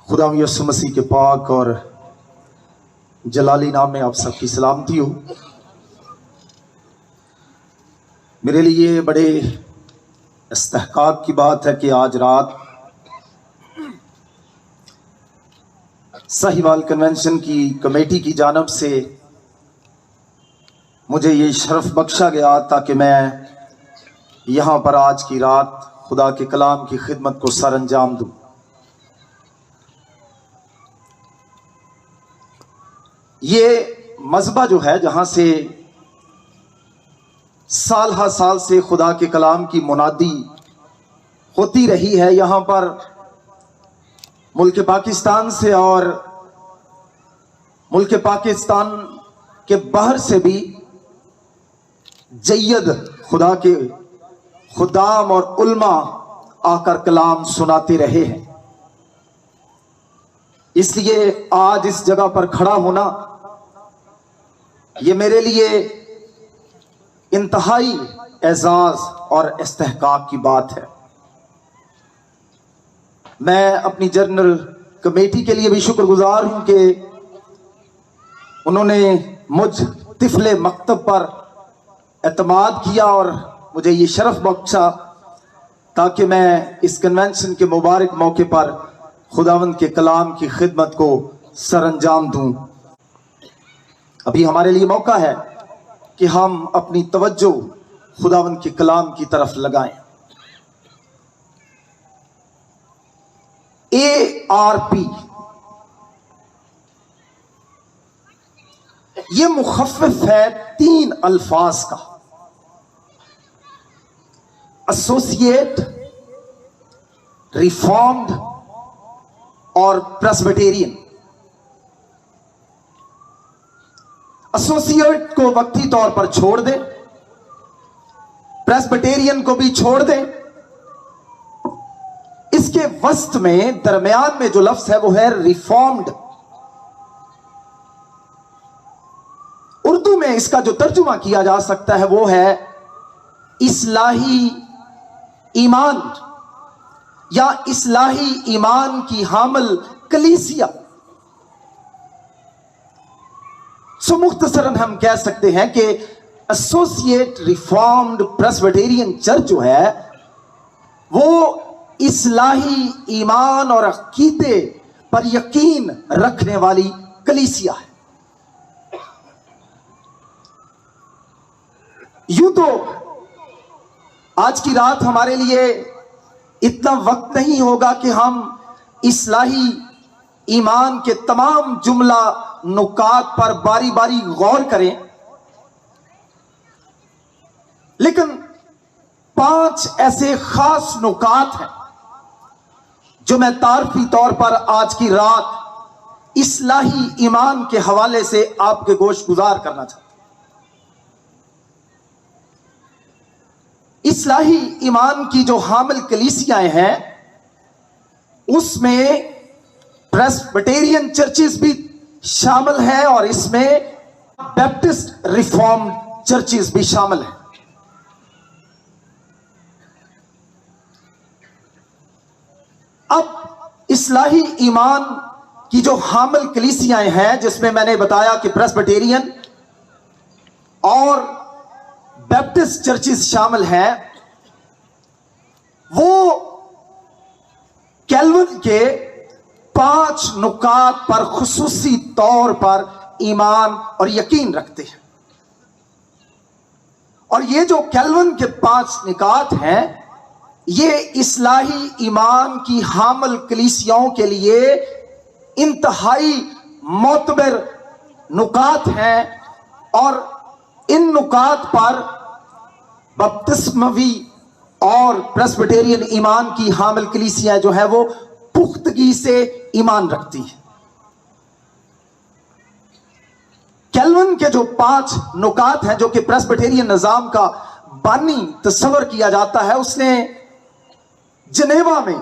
خدا یسوع مسیح کے پاک اور جلالی نام میں آپ سب کی سلامتی ہو۔ میرے لیے بڑے استحقاق کی بات ہے کہ آج رات ساہیوال کنونشن کی کمیٹی کی جانب سے مجھے یہ شرف بخشا گیا تاکہ میں یہاں پر آج کی رات خدا کے کلام کی خدمت کو سر انجام دوں۔ یہ مذبح جو ہے جہاں سے سال ہر سال سے خدا کے کلام کی منادی ہوتی رہی ہے، یہاں پر ملک پاکستان سے اور ملک پاکستان کے باہر سے بھی جید خدا کے خدام اور علماء آ کر کلام سناتے رہے ہیں۔ اس لیے آج اس جگہ پر کھڑا ہونا یہ میرے لیے انتہائی اعزاز اور استحقاق کی بات ہے۔ میں اپنی جنرل کمیٹی کے لیے بھی شکر گزار ہوں کہ انہوں نے مجھ طفل مکتب پر اعتماد کیا اور مجھے یہ شرف بخشا تاکہ میں اس کنونشن کے مبارک موقع پر خداوند کے کلام کی خدمت کو سر انجام دوں۔ ابھی ہمارے لیے موقع ہے کہ ہم اپنی توجہ خداوند کے کلام کی طرف لگائیں۔ ARP یہ مخفف ہے 3 الفاظ کا: ایسوسیٹ، ریفارمڈ اور پریسبیٹیرین۔ ایسوسیٹ کو وقتی طور پر چھوڑ دیں، پریسبیٹیرین کو بھی چھوڑ دیں۔ اس کے وسط میں درمیان میں جو لفظ ہے وہ ہے ریفارمڈ۔ اردو میں اس کا جو ترجمہ کیا جا سکتا ہے وہ ہے اصلاحی ایمان یا اصلاحی ایمان کی حامل کلیسیا۔ سو مختصراً ہم کہہ سکتے ہیں کہ ایسوسیٹ ریفارمڈ پریسبیٹیرین چرچ جو ہے وہ اصلاحی ایمان اور عقیدے پر یقین رکھنے والی کلیسیا ہے۔ یوں تو آج کی رات ہمارے لیے اتنا وقت نہیں ہوگا کہ ہم اصلاحی ایمان کے تمام جملہ نکات پر باری باری غور کریں، لیکن 5 ایسے خاص نکات ہیں جو میں تعارفی طور پر آج کی رات اصلاحی ایمان کے حوالے سے آپ کے گوش گزار کرنا چاہتا ہوں۔ اصلاحی ایمان کی جو حامل کلیسیاں ہیں اس میں پریسبیٹیرین چرچز بھی شامل ہے اور اس میں بیپٹسٹ ریفارم چرچز بھی شامل ہیں۔ اب اصلاحی ایمان کی جو حامل کلیسیاں ہیں جس میں نے بتایا کہ پریسبیٹیرین اور بیپٹسٹ چرچز شامل ہیں، وہ کیلون کے 5 نکات پر خصوصی طور پر ایمان اور یقین رکھتے ہیں۔ اور یہ جو کیلون کے 5 نکات ہیں یہ اصلاحی ایمان کی حامل کلیسیاؤں کے لیے انتہائی معتبر نکات ہیں، اور ان نکات پر بپتسموی اور پریسبیٹیرین ایمان کی حامل کلیسیاں جو ہے وہ پختگی سے ایمان رکھتی ہیں۔ کیلون کے جو 5 نکات ہیں جو کہ پریسبیٹیرین نظام کا بانی تصور کیا جاتا ہے، اس نے جنیوا میں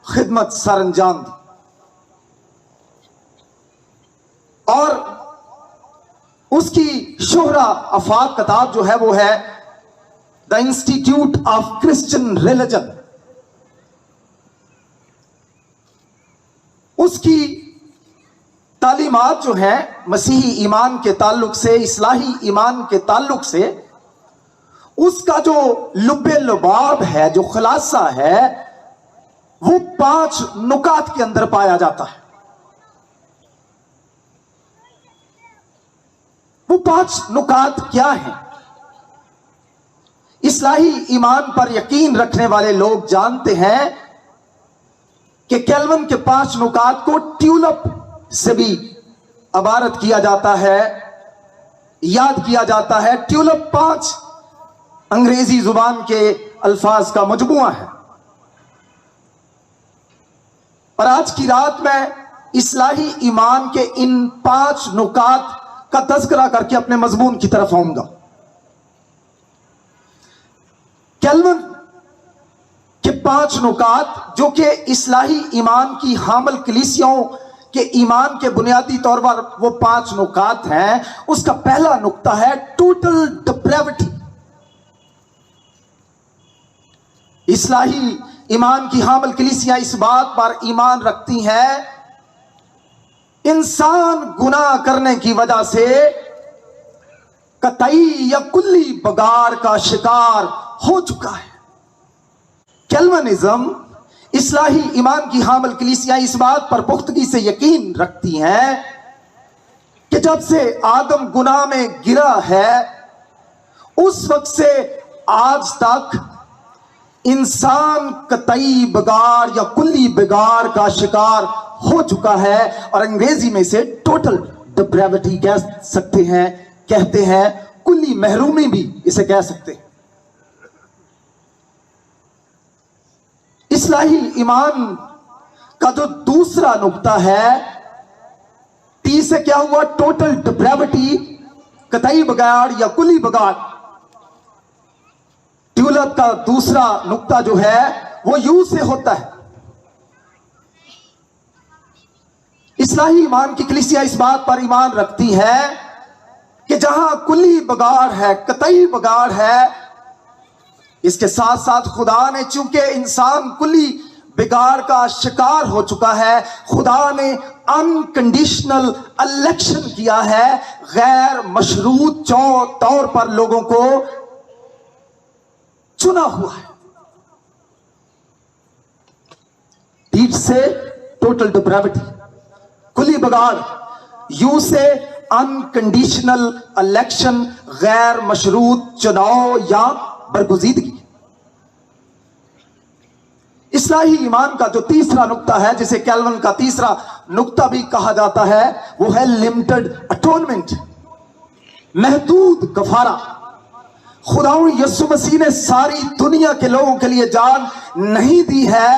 خدمت سر انجام دی، اور اس کی شہرہ افاد کتاب جو ہے وہ ہے the institute of Christian religion. اس کی تعلیمات جو ہیں مسیحی ایمان کے تعلق سے، اصلاحی ایمان کے تعلق سے، اس کا جو لب لباب ہے، جو خلاصہ ہے، وہ 5 نکات کے اندر پایا جاتا ہے۔ وہ 5 نکات کیا ہیں؟ اصلاحی ایمان پر یقین رکھنے والے لوگ جانتے ہیں کہ کیلون کے 5 نکات کو ٹیولپ سے بھی عبارت کیا جاتا ہے، یاد کیا جاتا ہے۔ ٹیولپ 5 انگریزی زبان کے الفاظ کا مجموعہ ہے، اور آج کی رات میں اصلاحی ایمان کے ان 5 نکات کا تذکرہ کر کے اپنے مضمون کی طرف آؤں گا۔ کیلون کے 5 نکات جو کہ اصلاحی ایمان کی حامل کلیسیاؤں کے ایمان کے بنیادی طور پر وہ 5 نکات ہیں۔ اس کا پہلا نقطہ ہے ٹوٹل ڈپریوٹی۔ اصلاحی ایمان کی حامل کلیسیاں اس بات پر ایمان رکھتی ہیں انسان گناہ کرنے کی وجہ سے قطعی یا کلی بگاڑ کا شکار ہو چکا ہے۔ کیلونزم، اصلاحی ایمان کی حامل کلیسیاں اس بات پر پختگی سے یقین رکھتی ہیں کہ جب سے آدم گناہ میں گرا ہے، اس وقت سے آج تک انسان قطعی بگاڑ یا کلی بگاڑ کا شکار ہو چکا ہے، اور انگریزی میں سے ٹوٹل ڈپریوٹی کہہ سکتے ہیں، کہتے ہیں، کلی محرومی بھی اسے کہہ سکتے ہیں۔ اصلاحی ایمان کا جو دوسرا نقطہ ہے، ٹی سے کیا ہوا؟ ٹوٹل ڈپریوٹی، قطعی بگاڑ یا کلی بگاڑ۔ ٹیولپ کا دوسرا نقطہ جو ہے وہ یو سے ہوتا ہے۔ اصلاحی ایمان کی کلیسیا اس بات پر ایمان رکھتی ہے کہ جہاں کلی بگاڑ ہے، قطعی بگاڑ ہے، اس کے ساتھ ساتھ خدا نے چونکہ انسان کلی بگاڑ کا شکار ہو چکا ہے، خدا نے انکنڈیشنل الیکشن کیا ہے، غیر مشروط طور پر لوگوں کو چنا ہوا ہے۔ ٹیٹ سے ٹوٹل ڈپریوٹی، کلی بگاڑ، یو سے انکنڈیشنل الیکشن، غیر مشروط چناؤ یا برگزیدگی۔ اصلاحی ایمان کا جو تیسرا نقطہ ہے، جسے کیلون کا تیسرا نقطہ بھی کہا جاتا ہے، وہ ہے لمیٹڈ اٹونمنٹ، محدود کفارہ۔ خداوند یسوع مسیح نے ساری دنیا کے لوگوں کے لیے جان نہیں دی ہے،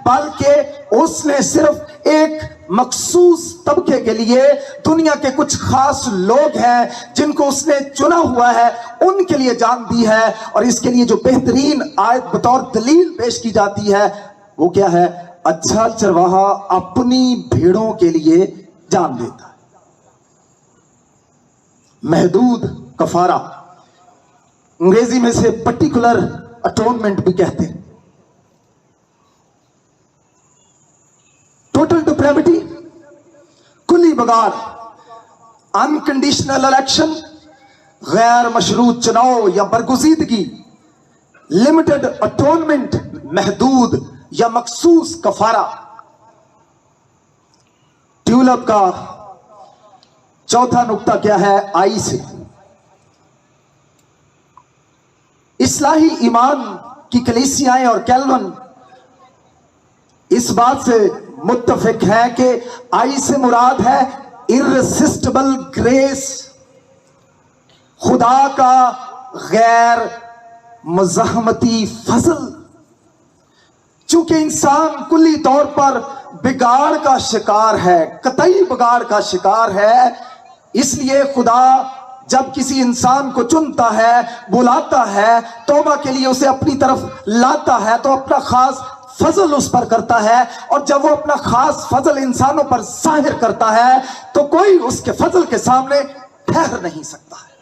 بلکہ اس نے صرف ایک مخصوص طبقے کے لیے، دنیا کے کچھ خاص لوگ ہیں جن کو اس نے چنا ہوا ہے، ان کے لیے جان دی ہے۔ اور اس کے لیے جو بہترین آیت بطور دلیل پیش کی جاتی ہے وہ کیا ہے؟ اچھا چرواہا اپنی بھیڑوں کے لیے جان دیتا ہے۔ محدود کفارہ، انگریزی میں سے پرٹیکولر اٹونمنٹ بھی کہتے ہیں۔ ٹوٹل ڈپریوٹی، کلی بگاڑ، انکنڈیشنل الیکشن، غیر مشروط چناؤ یا برگزیدگی، لمیٹڈ اٹونمنٹ، محدود یا مخصوص کفارہ۔ ٹیولپ کا چوتھا نقطہ کیا ہے؟ آئی سے۔ اصلاحی ایمان کی کلیسیائیں اور کیلون اس بات سے متفق ہے کہ آئی سے مراد ہے ارسسٹیبل گریس، خدا کا غیر مزاحمتی فضل۔ چونکہ انسان کلی طور پر بگاڑ کا شکار ہے، قطعی بگاڑ کا شکار ہے، اس لیے خدا جب کسی انسان کو چنتا ہے، بلاتا ہے، توبہ کے لیے اسے اپنی طرف لاتا ہے، تو اپنا خاص فضل اس پر کرتا ہے، اور جب وہ اپنا خاص فضل انسانوں پر ظاہر کرتا ہے تو کوئی اس کے فضل کے سامنے ٹھہر نہیں سکتا ہے۔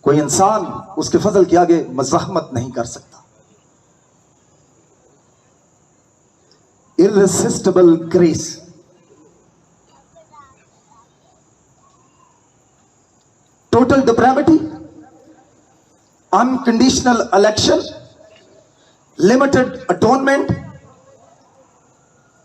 کوئی انسان اس کے فضل کے آگے مزاحمت نہیں کر سکتا۔ irresistible grace. Total depravity, unconditional election, limited atonement,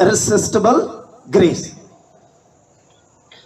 irresistible grace.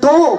2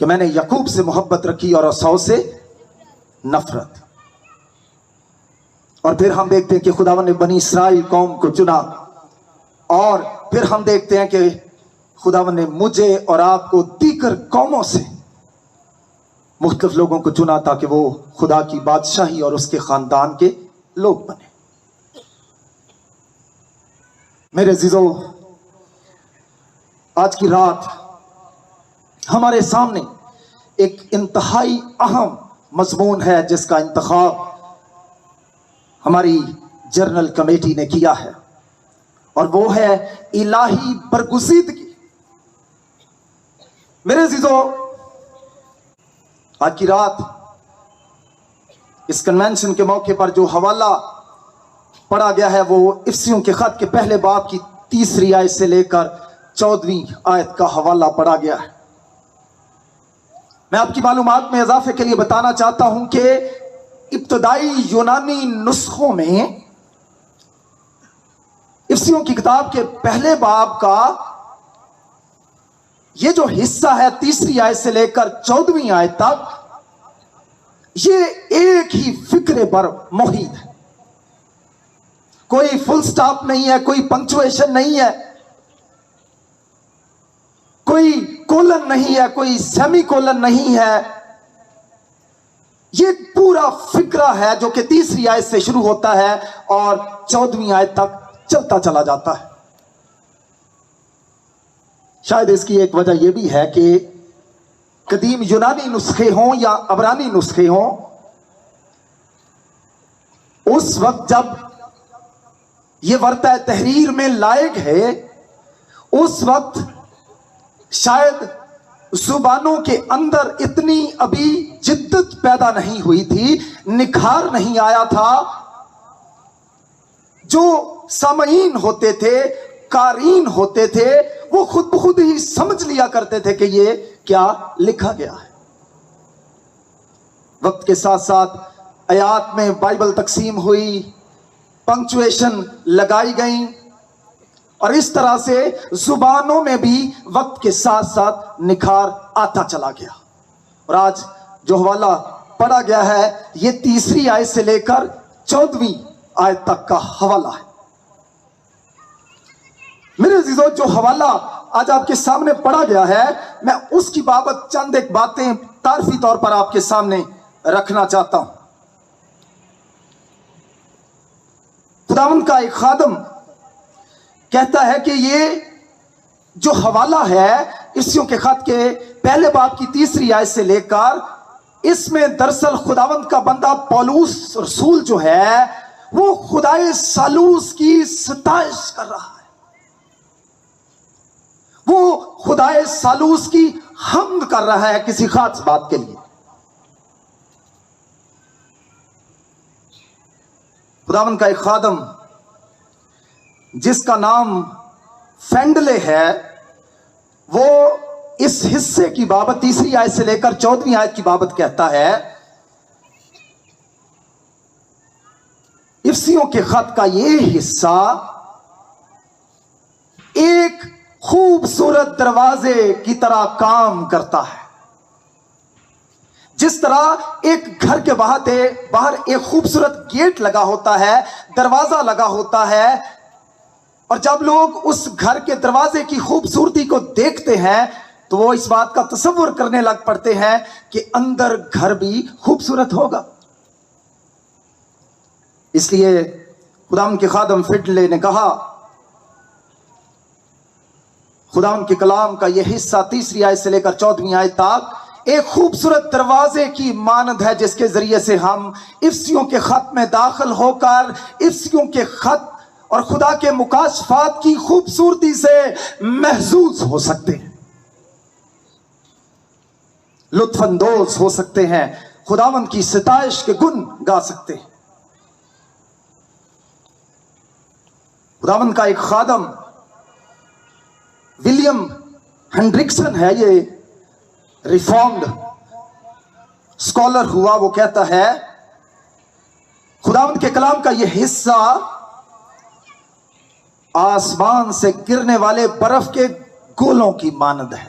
کہ میں نے یعقوب سے محبت رکھی اور عیسو سے نفرت. اور پھر ہم دیکھتے ہیں کہ خداوند نے بنی اسرائیل قوم کو چنا، اور پھر ہم دیکھتے ہیں کہ خداوند نے مجھے اور آپ کو دیگر قوموں سے مختلف لوگوں کو چنا تاکہ وہ خدا کی بادشاہی اور اس کے خاندان کے لوگ بنے. میرے عزیزو، آج کی رات ہمارے سامنے ایک انتہائی اہم مضمون ہے جس کا انتخاب ہماری جنرل کمیٹی نے کیا ہے، اور وہ ہے الہی برگزیدگی. میرے عزیزو، آج کی رات اس کنونشن کے موقع پر جو حوالہ پڑھا گیا ہے وہ افسیوں کے خط کے پہلے باب کی 3 آیت سے لے کر 14 آیت کا حوالہ پڑھا گیا ہے. میں آپ کی معلومات میں اضافے کے لیے بتانا چاہتا ہوں کہ ابتدائی یونانی نسخوں میں افسیوں کی کتاب کے پہلے باب کا یہ جو حصہ ہے 3 آیت سے لے کر 14 آیت تک، یہ ایک ہی فکرے پر محیط ہے. کوئی فل سٹاپ نہیں ہے، کوئی پنکچویشن نہیں ہے، کوئی کولن نہیں ہے، کوئی سیمی کولن نہیں ہے. یہ پورا فکرہ ہے جو کہ 3 آیت سے شروع ہوتا ہے اور 14 آیت تک چلتا چلا جاتا ہے. شاید اس کی ایک وجہ یہ بھی ہے کہ قدیم یونانی نسخے ہوں یا عبرانی نسخے ہوں، اس وقت جب یہ ورثہ تحریر میں لائے گئے، اس وقت شاید زبانوں کے اندر اتنی ابھی جدت پیدا نہیں ہوئی تھی، نکھار نہیں آیا تھا. جو سامعین ہوتے تھے، قارئین ہوتے تھے، وہ خود بخود ہی سمجھ لیا کرتے تھے کہ یہ کیا لکھا گیا ہے. وقت کے ساتھ ساتھ آیات میں بائبل تقسیم ہوئی، پنکچویشن لگائی گئیں، اور اس طرح سے زبانوں میں بھی وقت کے ساتھ ساتھ نکھار آتا چلا گیا. اور آج جو حوالہ پڑھا گیا ہے یہ 3 آیت سے لے کر 14 آیت تک کا حوالہ ہے. میرے عزیزو، جو حوالہ آج آپ کے سامنے پڑھا گیا ہے، میں اس کی بابت چند ایک باتیں تعارفی طور پر آپ کے سامنے رکھنا چاہتا ہوں. خداوند کا ایک خادم کہتا ہے کہ یہ جو حوالہ ہے افسیوں کے خط کے پہلے باب کی 3 آیت سے لے کر، اس میں دراصل خداوند کا بندہ پولس رسول جو ہے وہ خدائے ثالوث کی ستائش کر رہا ہے. وہ خدائے ثالوث کی حمد کر رہا ہے کسی خاص بات کے لیے. خداوند کا ایک خادم جس کا نام فینڈلے ہے، وہ اس حصے کی بابت 3 آیت سے لے کر 14 آیت کی بابت کہتا ہے، افسیوں کے خط کا یہ حصہ ایک خوبصورت دروازے کی طرح کام کرتا ہے. جس طرح ایک گھر کے باہر ایک خوبصورت گیٹ لگا ہوتا ہے، دروازہ لگا ہوتا ہے، اور جب لوگ اس گھر کے دروازے کی خوبصورتی کو دیکھتے ہیں تو وہ اس بات کا تصور کرنے لگ پڑتے ہیں کہ اندر گھر بھی خوبصورت ہوگا. اس لیے خداوند کے خادم فینڈلے نے کہا، خداوند کے کلام کا یہ حصہ 3 آیت سے لے کر 14 آیت تک ایک خوبصورت دروازے کی مانند ہے، جس کے ذریعے سے ہم افسیوں کے خط میں داخل ہو کر افسیوں کے خط اور خدا کے مکاشفات کی خوبصورتی سے محظوظ ہو سکتے ہیں، لطف اندوز ہو سکتے ہیں، خداوند کی ستائش کے گن گا سکتے ہیں. خداوند کا ایک خادم ولیم ہینڈرکسن ہے، یہ ریفارمڈ اسکالر ہوا. وہ کہتا ہے خداوند کے کلام کا یہ حصہ آسمان سے گرنے والے برف کے گولوں کی مانند ہے.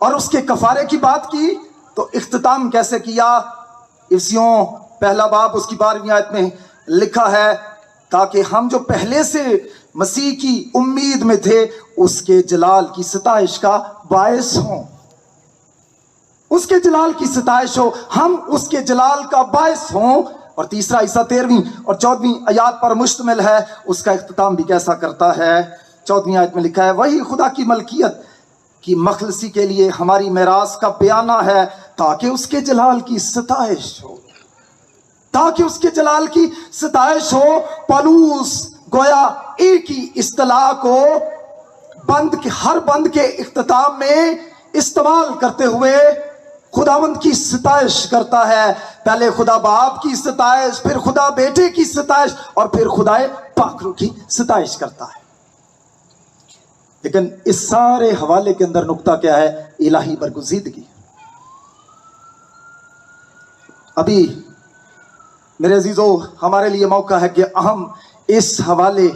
اور اس کے کفارے کی بات کی تو اختتام کیسے کیا؟ افسیوں پہلا باب اس کی 12ویں آیت میں لکھا ہے تاکہ ہم جو پہلے سے مسیح کی امید میں تھے اس کے جلال کی ستائش کا باعث ہوں. اس کے جلال کی ستائش ہو، ہم اس کے جلال کا باعث ہوں. اور تیسرا حصہ 13ویں اور 14ویں آیات پر مشتمل ہے. اس کا اختتام بھی کیسا کرتا ہے؟ 14ویں آیت میں لکھا ہے وہی خدا کی ملکیت کی مخلصی کے لیے ہماری میراث کا بیانہ ہے تاکہ اس کے جلال کی ستائش ہو، تاکہ اس کے جلال کی ستائش ہو. پالوس گویا ایک ہی اصطلاح کو ہر بند کے اختتام میں استعمال کرتے ہوئے خداوند کی ستائش کرتا ہے. پہلے خدا باپ کی ستائش، پھر خدا بیٹے کی ستائش، اور پھر خدا پاک روح کی ستائش کرتا ہے. لیکن اس سارے حوالے کے اندر نقطہ کیا ہے؟ الہی برگزیدگی. ابھی میرے عزیزو ہمارے لیے موقع ہے کہ ہم اس حوالے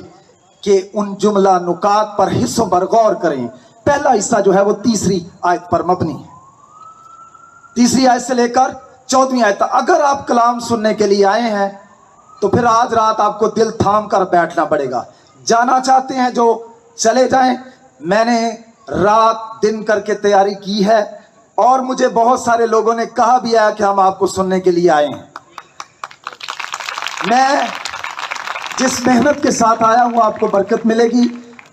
کے ان جملہ نکات پر حصوں پر غور کریں. پہلا حصہ جو ہے وہ 3 آیت پر مبنی ہے، 3 آیت سے لے کر 14ویں آیت. اگر آپ کلام سننے کے لیے آئے ہیں تو پھر آج رات آپ کو دل تھام کر بیٹھنا پڑے گا. جانا چاہتے ہیں جو چلے جائیں. میں نے رات دن کر کے تیاری کی ہے اور مجھے بہت سارے لوگوں نے کہا بھی ہے کہ ہم آپ کو سننے کے لیے آئے ہیں. میں جس محنت کے ساتھ آیا ہوں آپ کو برکت ملے گی،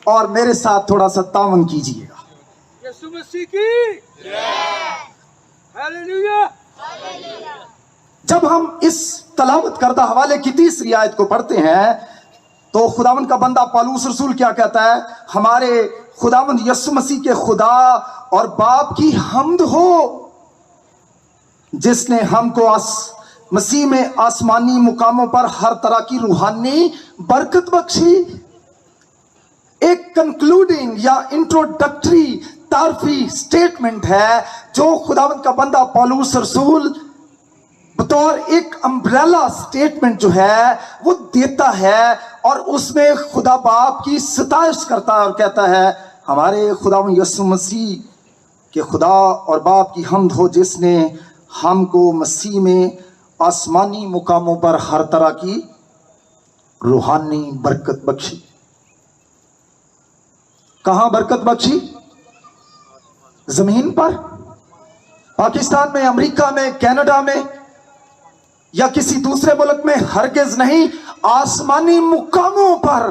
اور میرے ساتھ تھوڑا سا تعاون کیجیے گا. یسوع مسیح کی ہیلیلویا. جب ہم اس تلاوت کردہ حوالے کی 3 آیت کو پڑھتے ہیں تو خداوند کا بندہ پالوس رسول کیا کہتا ہے؟ ہمارے خداوند یسوع مسیح کے خدا اور باپ کی حمد ہو جس نے ہم کو مسیح میں آسمانی مقاموں پر ہر طرح کی روحانی برکت بخشی. ایک کنکلوڈنگ یا انٹروڈکٹری تعارفی سٹیٹمنٹ ہے جو خداوند کا بندہ پالوس رسول بطور ایک امبریلا سٹیٹمنٹ جو ہے وہ دیتا ہے، اور اس میں خدا باپ کی ستائش کرتا ہے اور کہتا ہے ہمارے خداوند یسوع مسیح کے خدا اور باپ کی حمد ہو جس نے ہم کو مسیح میں آسمانی مقاموں پر ہر طرح کی روحانی برکت بخشی. کہاں برکت بخشی؟ زمین پر، پاکستان میں، امریکہ میں، کینیڈا میں یا کسی دوسرے ملک میں؟ ہرگز نہیں. آسمانی مقاموں پر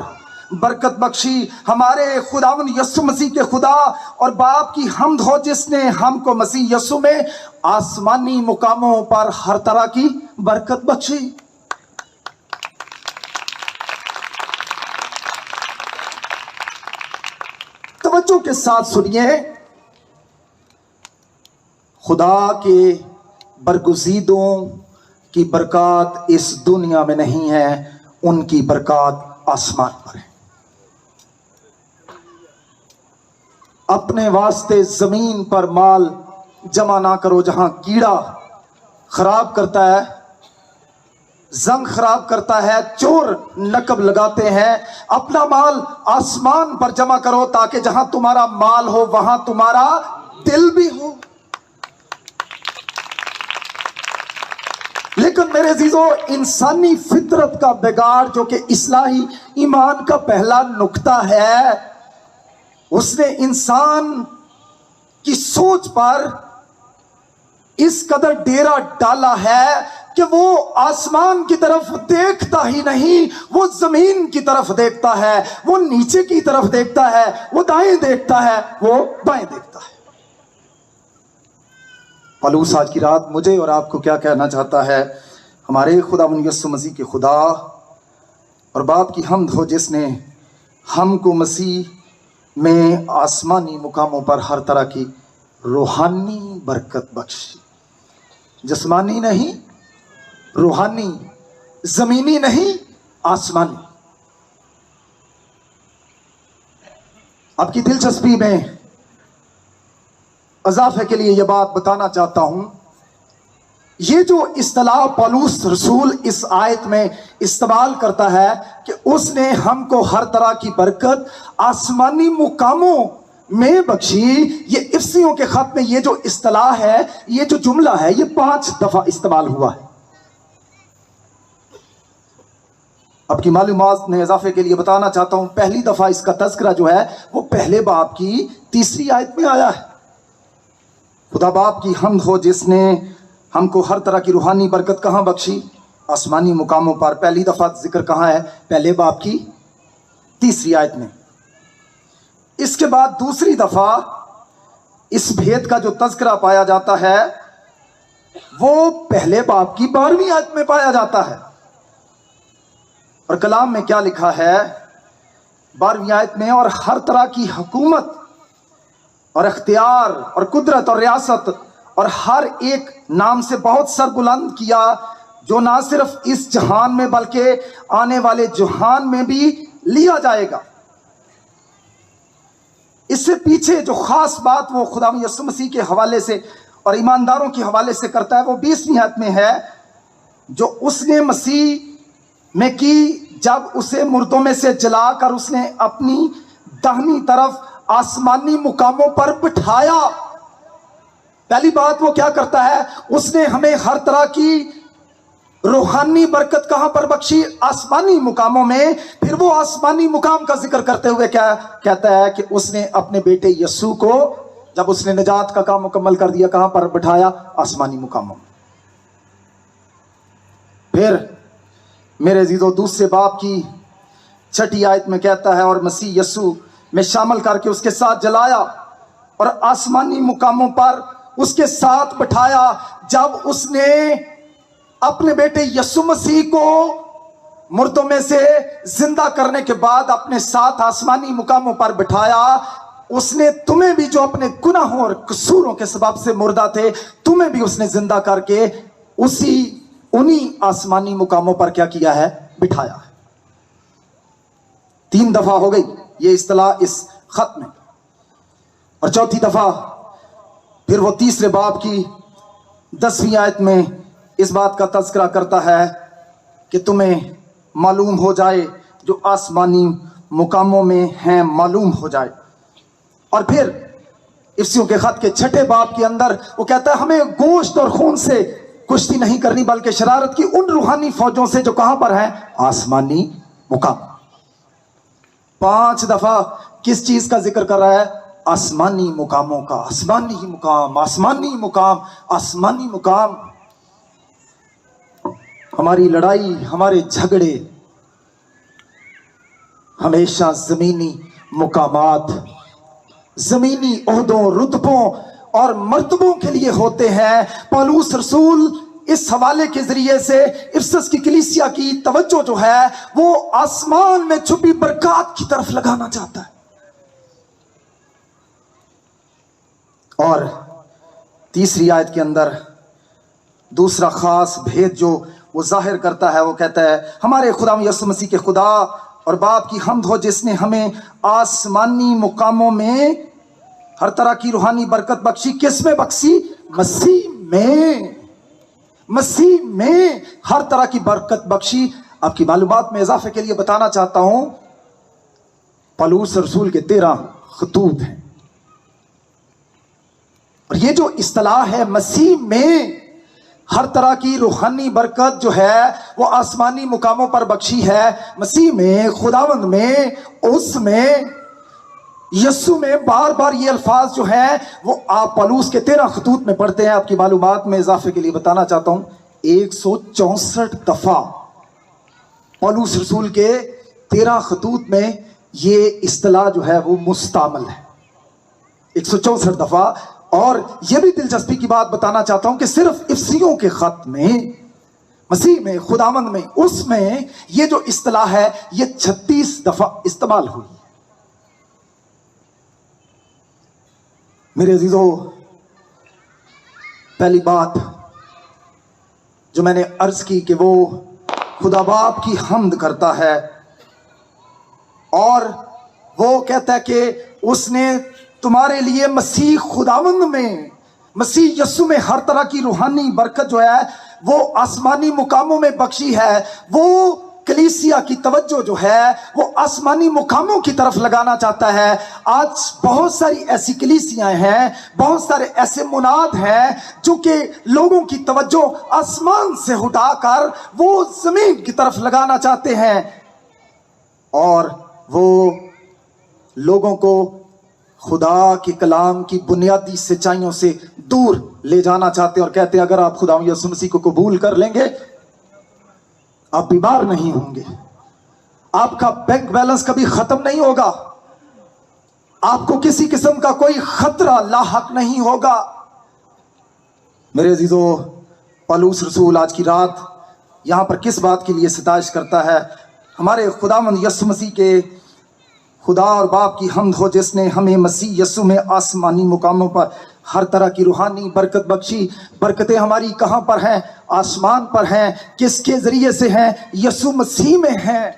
برکت بخشی. ہمارے خداوند یسوع مسیح کے خدا اور باپ کی حمد ہو جس نے ہم کو مسیح یسوع میں آسمانی مقاموں پر ہر طرح کی برکت بخشی. توجہ کے ساتھ سنیے. خدا کے برگزیدوں کی برکات اس دنیا میں نہیں ہے، ان کی برکات آسمان پر ہے. اپنے واسطے زمین پر مال جمع نہ کرو جہاں کیڑا خراب کرتا ہے، زنگ خراب کرتا ہے، چور نقب لگاتے ہیں. اپنا مال آسمان پر جمع کرو تاکہ جہاں تمہارا مال ہو وہاں تمہارا دل بھی ہو. لیکن میرے عزیزو انسانی فطرت کا بگاڑ جو کہ اصلاحی ایمان کا پہلا نقطہ ہے، اس نے انسان کی سوچ پر اس قدر ڈیرا ڈالا ہے کہ وہ آسمان کی طرف دیکھتا ہی نہیں، وہ زمین کی طرف دیکھتا ہے، وہ نیچے کی طرف دیکھتا ہے، وہ دائیں دیکھتا ہے، وہ بائیں دیکھتا ہے. پالوس آج کی رات مجھے اور آپ کو کیا کہنا چاہتا ہے؟ ہمارے خداوند یسوع مسیح کے خدا اور باپ کی حمد ہو جس نے ہم کو مسیح میں آسمانی مقاموں پر ہر طرح کی روحانی برکت بخشی. جسمانی نہیں، روحانی، زمینی نہیں، آسمانی. آپ کی دلچسپی میں اضافے کے لیے یہ بات بتانا چاہتا ہوں، یہ جو اصطلاح پالوس رسول اس آیت میں استعمال کرتا ہے کہ اس نے ہم کو ہر طرح کی برکت آسمانی مقاموں میں بخشی، یہ افسیوں کے خط میں یہ جو اصطلاح ہے، یہ جو جملہ ہے، یہ 5 دفعہ استعمال ہوا ہے۔ اب کی معلومات میں اضافے کے لیے بتانا چاہتا ہوں، پہلی دفعہ اس کا تذکرہ جو ہے وہ پہلے باب کی 3 آیت میں آیا ہے۔ خدا باپ کی حمد ہو جس نے ہم کو ہر طرح کی روحانی برکت کہاں بخشی؟ آسمانی مقاموں پر۔ پہلی دفعہ ذکر کہاں ہے؟ پہلے باب کی 3 آیت میں۔ اس کے بعد دوسری دفعہ اس بھید کا جو تذکرہ پایا جاتا ہے وہ پہلے باب کی 12ویں آیت میں پایا جاتا ہے۔ اور کلام میں کیا لکھا ہے 12ویں آیت میں؟ اور ہر طرح کی حکومت اور اختیار اور قدرت اور ریاست اور ہر ایک نام سے بہت سر بلند کیا، جو نہ صرف اس جہان میں بلکہ آنے والے جہان میں بھی لیا جائے گا۔ اس سے پیچھے جو خاص بات وہ خدا یسوع مسیح کے حوالے سے اور ایمانداروں کے حوالے سے کرتا ہے وہ 20ویں آیت میں ہے، جو اس نے مسیح میں کی جب اسے مردوں میں سے جلا کر اس نے اپنی داہنی طرف آسمانی مقاموں پر بٹھایا۔ پہلی بات وہ کیا کرتا ہے؟ اس نے ہمیں ہر طرح کی روحانی برکت کہاں پر بخشی؟ آسمانی مقاموں میں۔ پھر وہ آسمانی مقام کا ذکر کرتے ہوئے کیا کہتا ہے کہ اس نے اپنے بیٹے یسوع کو جب اس نے نجات کا کام مکمل کر دیا کہاں پر بٹھایا؟ آسمانی مقاموں میں۔ پھر میرے عزیزو دوسرے باب کی 6 آیت میں کہتا ہے اور مسیح یسوع میں شامل کر کے اس کے ساتھ جلایا اور آسمانی مقاموں پر اس کے ساتھ بٹھایا۔ جب اس نے اپنے بیٹے یسوع مسیح کو مردوں میں سے زندہ کرنے کے بعد اپنے ساتھ آسمانی مقاموں پر بٹھایا، اس نے تمہیں بھی جو اپنے گناہوں اور قصوروں کے سبب سے مردہ تھے تمہیں بھی اس نے زندہ کر کے انہی آسمانی مقاموں پر کیا کیا ہے؟ بٹھایا ہے۔ 3 دفعہ ہو گئی یہ اصطلاح اس خط میں، اور چوتھی دفعہ پھر وہ تیسرے باب کی 10ویں آیت میں اس بات کا تذکرہ کرتا ہے کہ تمہیں معلوم ہو جائے جو آسمانی مقاموں میں ہیں، معلوم ہو جائے۔ اور پھر افسیوں کے خط کے 6 باب کے اندر وہ کہتا ہے ہمیں گوشت اور خون سے کشتی نہیں کرنی بلکہ شرارت کی ان روحانی فوجوں سے جو کہاں پر ہیں؟ آسمانی مقام۔ 5 دفعہ کس چیز کا ذکر کر رہا ہے؟ آسمانی مقاموں کا۔ آسمانی مقام، آسمانی مقام، آسمانی مقام۔ ہماری لڑائی، ہمارے جھگڑے ہمیشہ زمینی مقامات، زمینی عہدوں، رتبوں اور مرتبوں کے لیے ہوتے ہیں۔ پولس رسول اس حوالے کے ذریعے سے افسس کی کلیسیا کی توجہ جو ہے وہ آسمان میں چھپی برکات کی طرف لگانا چاہتا ہے۔ اور تیسری آیت کے اندر دوسرا خاص بھید جو وہ ظاہر کرتا ہے وہ کہتا ہے ہمارے خدا یسوع مسیح کے خدا اور باپ کی حمد ہو جس نے ہمیں آسمانی مقاموں میں ہر طرح کی روحانی برکت بخشی۔ کس میں بخشی؟ مسیح میں۔ مسیح میں ہر طرح کی برکت بخشی۔ آپ کی معلومات میں اضافے کے لیے بتانا چاہتا ہوں پولس رسول کے 13 خطوط ہیں، اور یہ جو اصطلاح ہے مسیح میں ہر طرح کی روحانی برکت جو ہے وہ آسمانی مقاموں پر بخشی ہے، مسیح میں، خداوند میں، اس میں، یسوع میں، بار بار یہ الفاظ جو ہیں وہ آپ پولس کے 13 خطوط میں پڑھتے ہیں۔ آپ کی معلومات میں اضافے کے لیے بتانا چاہتا ہوں 164 دفعہ پولس رسول کے 13 خطوط میں یہ اصطلاح جو ہے وہ مستعمل ہے، 164 دفعہ۔ اور یہ بھی دلچسپی کی بات بتانا چاہتا ہوں کہ صرف افسیوں کے خط میں، مسیح میں، خداوند میں، اس میں یہ جو اصطلاح ہے یہ 36 دفعہ استعمال ہوئی ہے۔ میرے عزیزو، پہلی بات جو میں نے عرض کی کہ وہ خدا باپ کی حمد کرتا ہے اور وہ کہتا ہے کہ اس نے تمہارے لیے مسیح خداوند میں، مسیح یسوع میں ہر طرح کی روحانی برکت جو ہے وہ آسمانی مقاموں میں بخشی ہے۔ وہ کلیسیا کی توجہ جو ہے وہ آسمانی مقاموں کی طرف لگانا چاہتا ہے. آج بہت ساری ایسی کلیسیاں ہیں, بہت سارے ایسے مناد ہیں جو کہ لوگوں کی توجہ آسمان سے ہٹا کر وہ زمین کی طرف لگانا چاہتے ہیں, اور وہ لوگوں کو خدا کے کلام کی بنیادی سچائیوں سے دور لے جانا چاہتے ہیں, اور کہتے ہیں اگر آپ خدا یسوع مسیح کو قبول کر لیں گے آپ بیمار نہیں ہوں گے, آپ کا بینک بیلنس کبھی ختم نہیں ہوگا, آپ کو کسی قسم کا کوئی خطرہ لاحق نہیں ہوگا. میرے عزیزو, پالوس رسول آج کی رات یہاں پر کس بات کے لیے ستائش کرتا ہے؟ ہمارے خداوند یسوع مسیح کے خدا اور باپ کی حمد ہو جس نے ہمیں مسیح یسوع میں آسمانی مقاموں پر ہر طرح کی روحانی برکت بخشی. برکتیں ہماری کہاں پر ہیں؟ آسمان پر ہیں. کس کے ذریعے سے ہیں؟ یسوع مسیح میں ہیں.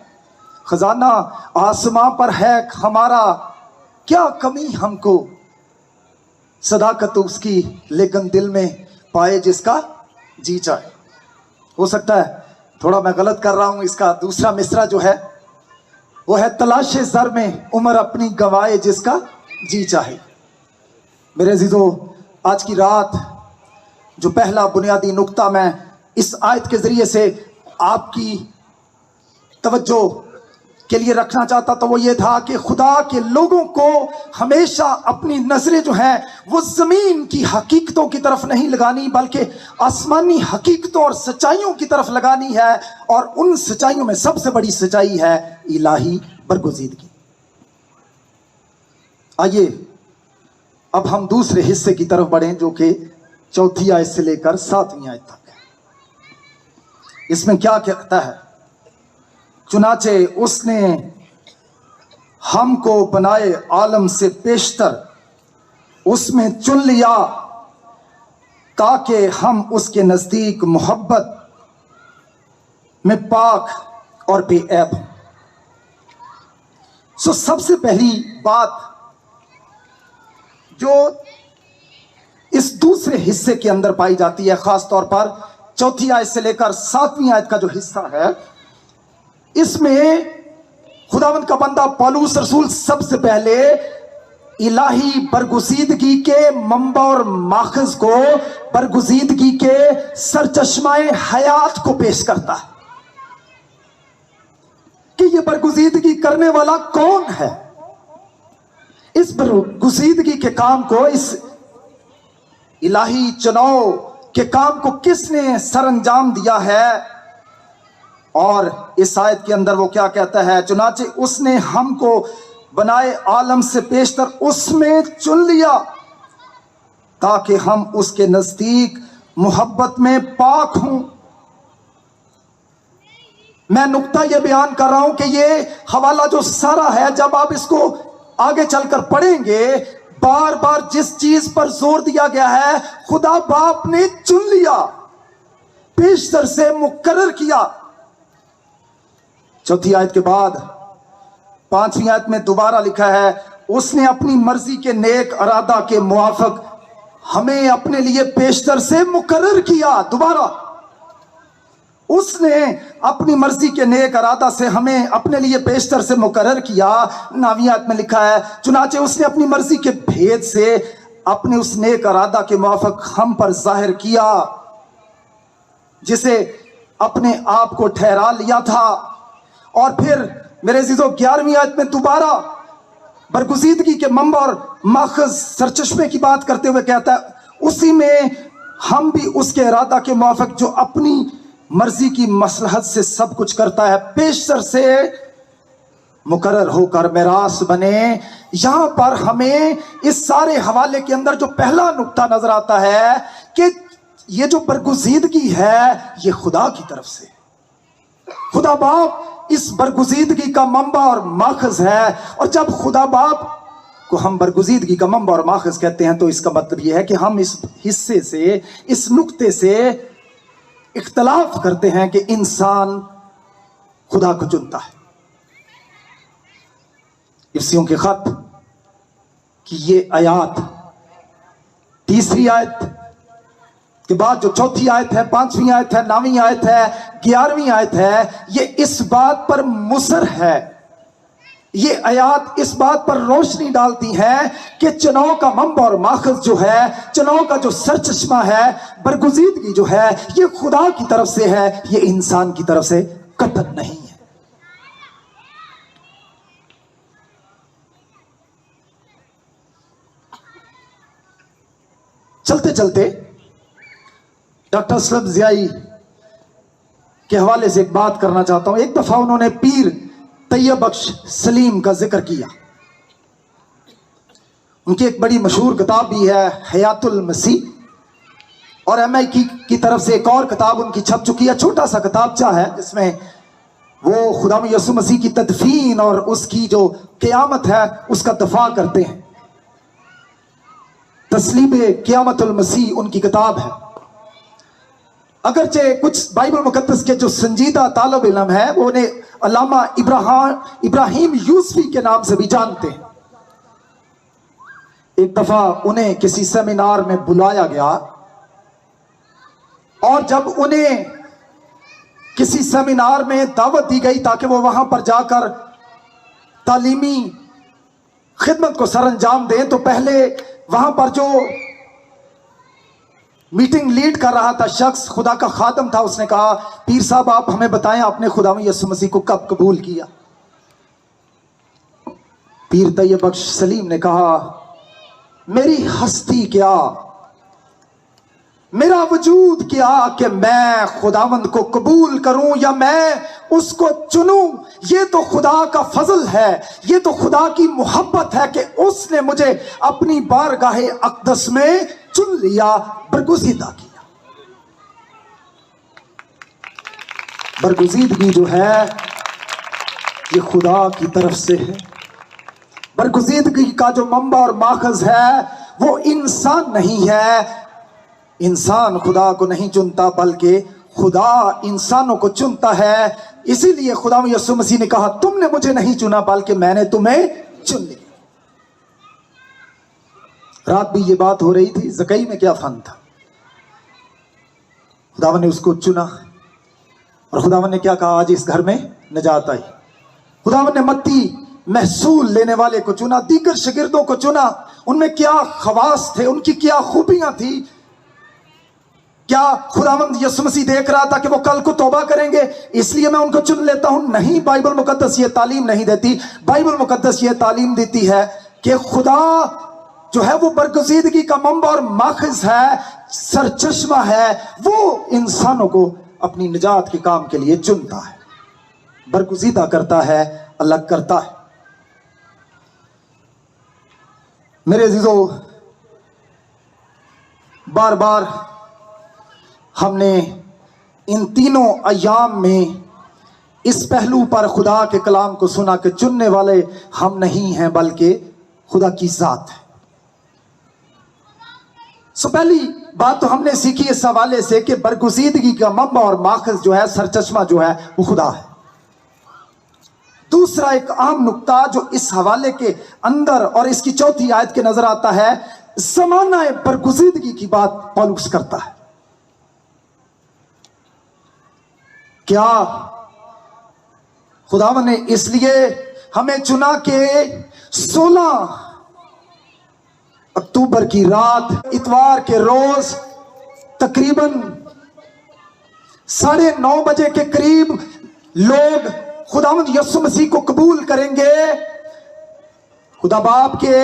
خزانہ آسمان پر ہے ہمارا, کیا کمی ہم کو؟ صداقت اس کی لیکن دل میں پائے جس کا جی چاہے. ہو سکتا ہے تھوڑا میں غلط کر رہا ہوں, اس کا دوسرا مصرع جو ہے وہ ہے تلاش زر میں عمر اپنی گوائے جس کا جی چاہے. میرے عزیزو, آج کی رات جو پہلا بنیادی نقطہ میں اس آیت کے ذریعے سے آپ کی توجہ کے لیے رکھنا چاہتا تو وہ یہ تھا کہ خدا کے لوگوں کو ہمیشہ اپنی نظریں جو ہیں وہ زمین کی حقیقتوں کی طرف نہیں لگانی بلکہ آسمانی حقیقتوں اور سچائیوں کی طرف لگانی ہے, اور ان سچائیوں میں سب سے بڑی سچائی ہے الہی برگزیدگی. آئیے اب ہم دوسرے حصے کی طرف بڑھیں جو کہ 4 آیت سے لے کر 7 آیت تک ہے. اس میں کیا کہتا ہے؟ چنانچہ اس نے ہم کو بنائے عالم سے پیشتر اس میں چن لیا تاکہ ہم اس کے نزدیک محبت میں پاک اور بے عیب ہوں. سب سے پہلی بات جو اس دوسرے حصے کے اندر پائی جاتی ہے, خاص طور پر 4 آیت سے لے کر 7 آیت کا جو حصہ ہے, اس میں خداوند کا بندہ پالوس رسول سب سے پہلے الہی برگزیدگی کے منبع اور ماخذ کو, برگزیدگی کے سرچشمہ حیات کو پیش کرتا ہے کہ یہ برگزیدگی کرنے والا کون ہے. اس برگزیدگی کے کام کو, اس الہی چناؤ کے کام کو کس نے سر انجام دیا ہے؟ اور اس آیت کے اندر وہ کیا کہتا ہے؟ چنانچہ اس نے ہم کو بنائے عالم سے پیشتر اس میں چن لیا تاکہ ہم اس کے نزدیک محبت میں پاک ہوں. میں نقطہ یہ بیان کر رہا ہوں کہ یہ حوالہ جو سارا ہے, جب آپ اس کو آگے چل کر پڑھیں گے, بار بار جس چیز پر زور دیا گیا ہے, خدا باپ نے چن لیا, پیشتر سے مقرر کیا. 4 آیت کے بعد 5 آیت میں دوبارہ لکھا ہے, اس نے اپنی مرضی کے نیک ارادہ کے موافق ہمیں اپنے لیے پیشتر سے مقرر کیا. دوبارہ اس نے اپنی مرضی کے نیک ارادہ سے ہمیں اپنے لیے پیشتر سے مقرر کیا. 9 آیت میں لکھا ہے, چنانچہ اس نے اپنی مرضی کے بھید سے اپنے اس نیک ارادہ کے موافق ہم پر ظاہر کیا جسے اپنے آپ کو ٹھہرا لیا تھا. اور پھر میرے عزیزو 11 آیت میں دوبارہ برگزیدگی کے منبع اور ماخذ سرچشمے کی بات کرتے ہوئے کہتا ہے, اسی میں ہم بھی اس کے ارادہ کے موافق جو اپنی مرضی کی مصلحت سے سب کچھ کرتا ہے پیشتر سے مقرر ہو کر میراث بنے. یہاں پر ہمیں اس سارے حوالے کے اندر جو پہلا نقطہ نظر آتا ہے کہ یہ جو برگزیدگی ہے یہ خدا کی طرف سے, خدا باپ اس برگزیدگی کا منبع اور ماخذ ہے. اور جب خدا باپ کو ہم برگزیدگی کا منبع اور ماخذ کہتے ہیں تو اس کا مطلب یہ ہے کہ ہم اس حصے سے, اس نقطے سے اختلاف کرتے ہیں کہ انسان خدا کو چنتا ہے. افسیوں کے خط کی یہ آیات 3 آیت کے بعد جو چوتھی آیت ہے، 5ویں آیت ہے، 9ویں آیت ہے، 11ویں آیت ہے، یہ اس بات پر مصر ہے، یہ آیات اس بات پر روشنی ڈالتی ہیں کہ چناؤ کا منبع اور ماخذ جو ہے، چناؤ کا جو سرچشمہ ہے، برگزیدگی جو ہے، یہ خدا کی طرف سے ہے، یہ انسان کی طرف سے قطعاً نہیں ہے۔ چلتے چلتے ڈاکٹر اسلم ضیائی کے حوالے سے ایک بات کرنا چاہتا ہوں۔ ایک دفعہ انہوں نے پیر طیب بخش سلیم کا ذکر کیا۔ ان کی ایک بڑی مشہور کتاب بھی ہے حیات المسیح، اور MI کی طرف سے ایک اور کتاب ان کی چھپ چکی ہے، چھوٹا سا کتابچہ ہے جس میں وہ خدا یسوع مسیح کی تدفین اور اس کی جو قیامت ہے اس کا دفاع کرتے ہیں۔ تسلیب قیامت المسیح ان کی کتاب ہے۔ اگرچہ کچھ بائبل مقدس کے جو سنجیدہ طالب علم ہیں وہ انہیں علامہ ابراہیم یوسفی کے نام سے بھی جانتے ہیں۔ ایک دفعہ انہیں کسی سیمینار میں بلایا گیا، اور جب انہیں کسی سیمینار میں دعوت دی گئی تاکہ وہ وہاں پر جا کر تعلیمی خدمت کو سر انجام دیں، تو پہلے وہاں پر جو میٹنگ لیڈ کر رہا تھا شخص، خدا کا خادم تھا، اس نے کہا پیر صاحب آپ ہمیں بتائیں آپ نے خدا یسوع مسیح کو کب قبول کیا؟ پیر طیب بخش سلیم نے کہا میری ہستی کیا، میرا وجود کیا کہ میں خداوند کو قبول کروں یا میں اس کو چنوں، یہ تو خدا کا فضل ہے، یہ تو خدا کی محبت ہے کہ اس نے مجھے اپنی بارگاہ اقدس میں چن لیا، برگزیدہ کیا۔ برگزیدگی جو ہے یہ خدا کی طرف سے ہے۔ برگزیدگی کا جو منبع اور ماخذ ہے وہ انسان نہیں ہے، انسان خدا کو نہیں چنتا بلکہ خدا انسانوں کو چنتا ہے۔ اسی لیے خدا یسوع مسیح نے کہا تم نے مجھے نہیں چنا بلکہ میں نے تمہیں چن لیا۔ رات بھی یہ بات ہو رہی تھی، زکئی میں کیا فن تھا، خداوند نے اس کو چنا، اور خداوند نے کیا کہا آج اس گھر میں نجات آئی۔ خداوند نے متی محصول لینے والے کو چنا، دیگر شاگردوں کو چنا، ان میں کیا خواص تھے، ان کی کیا خوبیاں تھی؟ کیا خداوند یسوع مسیح دیکھ رہا تھا کہ وہ کل کو توبہ کریں گے اس لیے میں ان کو چن لیتا ہوں؟ نہیں، بائبل مقدس یہ تعلیم نہیں دیتی۔ بائبل مقدس یہ تعلیم دیتی ہے کہ خدا جو ہے وہ برگزیدگی کا منبع اور ماخذ ہے، سرچشمہ ہے، وہ انسانوں کو اپنی نجات کے کام کے لیے چنتا ہے، برگزیدہ کرتا ہے، الگ کرتا ہے۔ میرے عزیزو، بار بار ہم نے ان تینوں ایام میں اس پہلو پر خدا کے کلام کو سنا کہ چننے والے ہم نہیں ہیں بلکہ خدا کی ذات ہے۔ پہلی بات تو ہم نے سیکھی اس حوالے سے کہ برگزیدگی کا منبع اور ماخذ جو ہے، سرچشمہ جو ہے، وہ خدا ہے۔ دوسرا ایک عام نقطہ جو اس حوالے کے اندر اور اس کی چوتھی آیت کے نظر آتا ہے، زمانہ برگزیدگی کی بات پولس کرتا ہے۔ کیا خداوند نے اس لیے ہمیں چنا کہ 16 اکتوبر کی رات اتوار کے روز تقریباً 9:30 بجے کے قریب لوگ خداوند یسوع مسیح کو قبول کریں گے، خدا باپ کے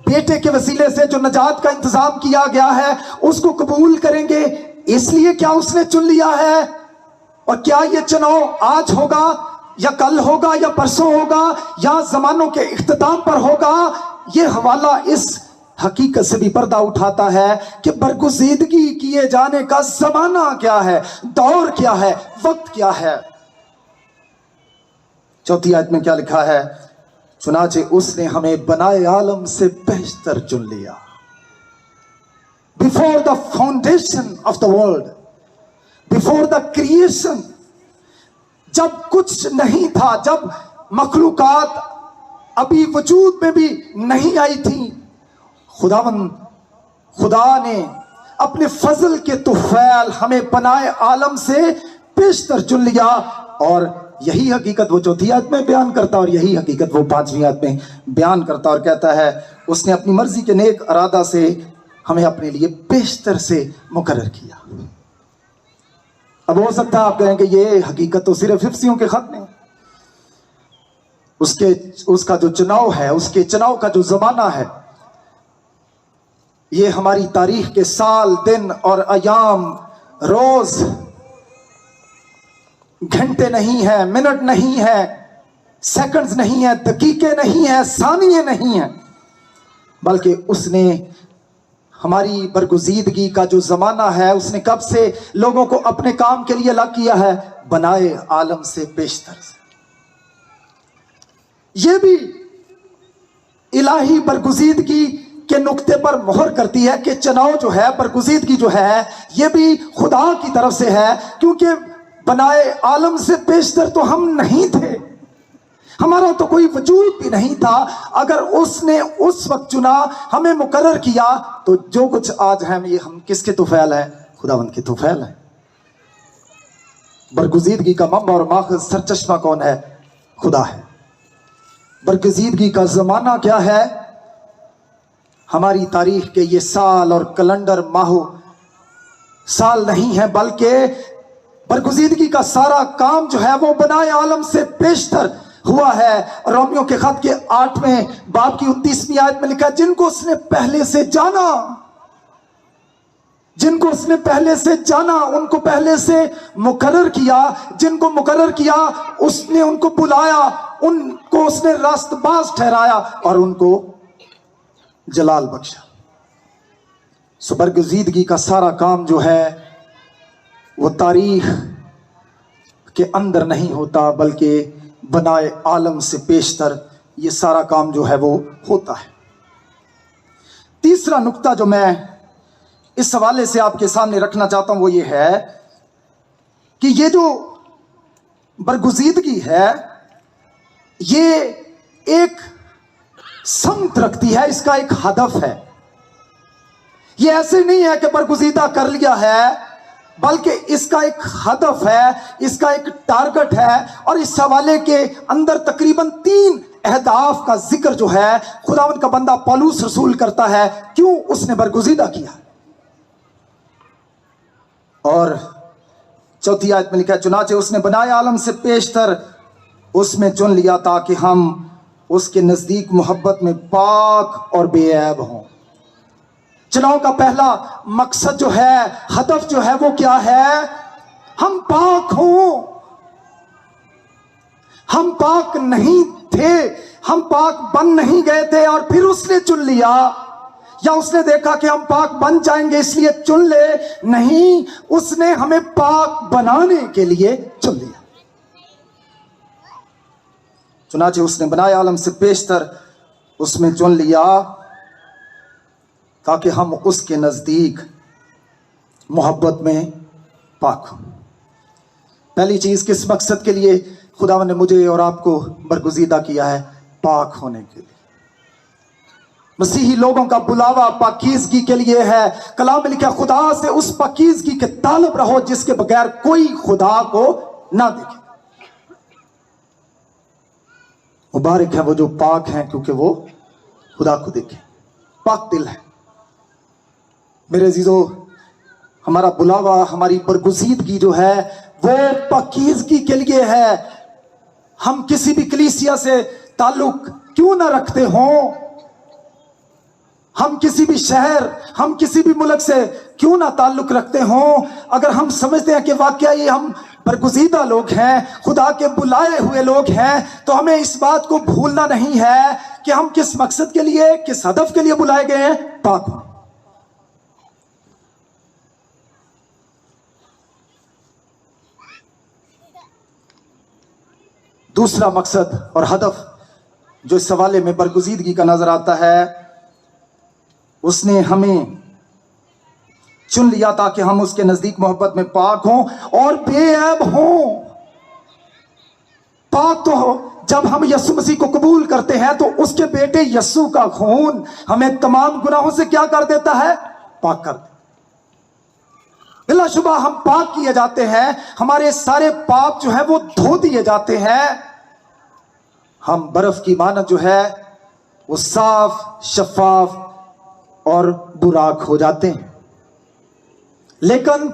بیٹے کے وسیلے سے جو نجات کا انتظام کیا گیا ہے اس کو قبول کریں گے؟ اس لیے کیا اس نے چن لیا ہے؟ اور کیا یہ چناؤ آج ہوگا یا کل ہوگا یا پرسوں ہوگا یا زمانوں کے اختتام پر ہوگا؟ یہ حوالہ اس حقیقت سے بھی پردہ اٹھاتا ہے کہ برگزیدگی کیے جانے کا زمانہ کیا ہے، دور کیا ہے، وقت کیا ہے۔ چوتھی آیت میں کیا لکھا ہے؟ چنانچہ اس نے ہمیں بنائے عالم سے بہتر چن لیا۔ Before the foundation of the world, before the creation، جب کچھ نہیں تھا، جب مخلوقات ابھی وجود میں بھی نہیں آئی تھی، خدا نے اپنے فضل کے طفیل ہمیں بنائے عالم سے پیشتر چن لیا. اور یہی حقیقت وہ چوتھی آیت میں بیان کرتا اور یہی حقیقت وہ پانچویں آیت میں بیان کرتا اور کہتا ہے اس نے اپنی مرضی کے نیک ارادہ سے ہمیں اپنے لیے بیشتر سے مقرر کیا. اب ہو سکتا ہے آپ کہیں کہ یہ حقیقت تو صرف حفظیوں کے خط میں، اس کا جو چناؤ ہے، اس کے چناؤ کا جو زمانہ ہے، یہ ہماری تاریخ کے سال، دن اور ایام، روز، گھنٹے نہیں ہیں، منٹ نہیں ہیں، سیکنڈز نہیں ہیں، دقیقے نہیں ہیں، ثانیے نہیں ہیں، بلکہ اس نے ہماری برگزیدگی کا جو زمانہ ہے، اس نے کب سے لوگوں کو اپنے کام کے لیے الگ کیا ہے؟ بنائے عالم سے پیشتر سے. یہ بھی الہی برگزیدگی کے نقطے پر مہر کرتی ہے کہ چناؤ جو ہے، برگزیدگی جو ہے، یہ بھی خدا کی طرف سے ہے، کیونکہ بنائے عالم سے پیشتر تو ہم نہیں تھے، ہمارا تو کوئی وجود بھی نہیں تھا. اگر اس نے اس وقت چنا، ہمیں مقرر کیا، تو جو کچھ آج ہیں یہ ہم کس کے طفیل ہیں؟ خداوند کے طفیل ہیں. برگزیدگی کا منبع اور ماخذ سرچشمہ کون ہے؟ خدا ہے. برگزیدگی کا زمانہ کیا ہے؟ ہماری تاریخ کے یہ سال اور کیلنڈر ماہو سال نہیں ہے، بلکہ برگزیدگی کا سارا کام جو ہے وہ بنائے عالم سے پیشتر ہوا ہے. رومیوں کے خط کے 8ویں باب کی 29ویں آیت میں لکھا ہے جن کو اس نے پہلے سے جانا، جن کو اس نے پہلے سے جانا، ان کو پہلے سے مقرر کیا. جن کو مقرر کیا اس نے ان کو بلایا، ان کو اس نے راست باز ٹھہرایا اور ان کو جلال بخشا. سو برگزیدگی کا سارا کام جو ہے وہ تاریخ کے اندر نہیں ہوتا، بلکہ بنائے عالم سے پیشتر یہ سارا کام جو ہے وہ ہوتا ہے. تیسرا نقطہ جو میں اس حوالے سے آپ کے سامنے رکھنا چاہتا ہوں وہ یہ ہے کہ یہ جو برگزیدگی ہے یہ ایک سمت رکھتی ہے، اس کا ایک ہدف ہے. یہ ایسے نہیں ہے کہ برگزیدہ کر لیا ہے، بلکہ اس کا ایک ہدف ہے، اس کا ایک ٹارگٹ ہے. اور اس حوالے کے اندر تقریباً 3 اہداف کا ذکر جو ہے خداوند کا بندہ پولس رسول کرتا ہے کیوں اس نے برگزیدہ کیا. اور چوتھی آیت میں لکھا ہے چنانچہ اس نے بنائے عالم سے پیشتر اس میں چن لیا تاکہ ہم اس کے نزدیک محبت میں پاک اور بے عیب ہوں. چناؤ کا پہلا مقصد جو ہے، ہدف جو ہے وہ کیا ہے؟ ہم پاک ہوں. ہم پاک نہیں تھے، ہم پاک بن نہیں گئے تھے اور پھر اس نے چن لیا، یا اس نے دیکھا کہ ہم پاک بن جائیں گے اس لیے چن لے. نہیں، اس نے ہمیں پاک بنانے کے لیے چن لیا. چنانچہ اس نے بنائے عالم سے پیشتر اس میں چن لیا تاکہ ہم اس کے نزدیک محبت میں پاک ہوں. پہلی چیز کس مقصد کے لیے خداوند نے مجھے اور آپ کو برگزیدہ کیا ہے؟ پاک ہونے کے لیے. مسیحی لوگوں کا بلاوا پاکیزگی کے لیے ہے. کلام میں لکھا خدا سے اس پاکیزگی کے طالب رہو جس کے بغیر کوئی خدا کو نہ دیکھے. مبارک ہے وہ جو پاک ہیں کیونکہ وہ خدا کو دیکھیں. پاک دل ہے. میرے عزیزو، ہمارا بلاوا، ہماری برگزیدگی جو ہے وہ پاکیزگی کے لیے ہے. ہم کسی بھی کلیسیا سے تعلق کیوں نہ رکھتے ہوں، ہم کسی بھی شہر، ہم کسی بھی ملک سے کیوں نہ تعلق رکھتے ہوں، اگر ہم سمجھتے ہیں کہ واقعی ہم برگزیدہ لوگ ہیں، خدا کے بلائے ہوئے لوگ ہیں، تو ہمیں اس بات کو بھولنا نہیں ہے کہ ہم کس مقصد کے لیے، کس ہدف کے لیے بلائے گئے ہیں؟ پاک ہوں. دوسرا مقصد اور ہدف جو اس حوالے میں برگزیدگی کا نظر آتا ہے، اس نے ہمیں چن لیا تاکہ ہم اس کے نزدیک محبت میں پاک ہوں اور بے عیب ہوں. پاک تو ہو جب ہم یسوع مسیح کو قبول کرتے ہیں تو اس کے بیٹے یسوع کا خون ہمیں تمام گناہوں سے کیا کر دیتا ہے؟ پاک کر دیتا. بلا شبہ ہم پاک کیے جاتے ہیں, ہمارے سارے پاپ جو ہیں وہ دھو دیے جاتے ہیں, ہم برف کی مانند جو ہے وہ صاف شفاف اور براق ہو جاتے ہیں. لیکن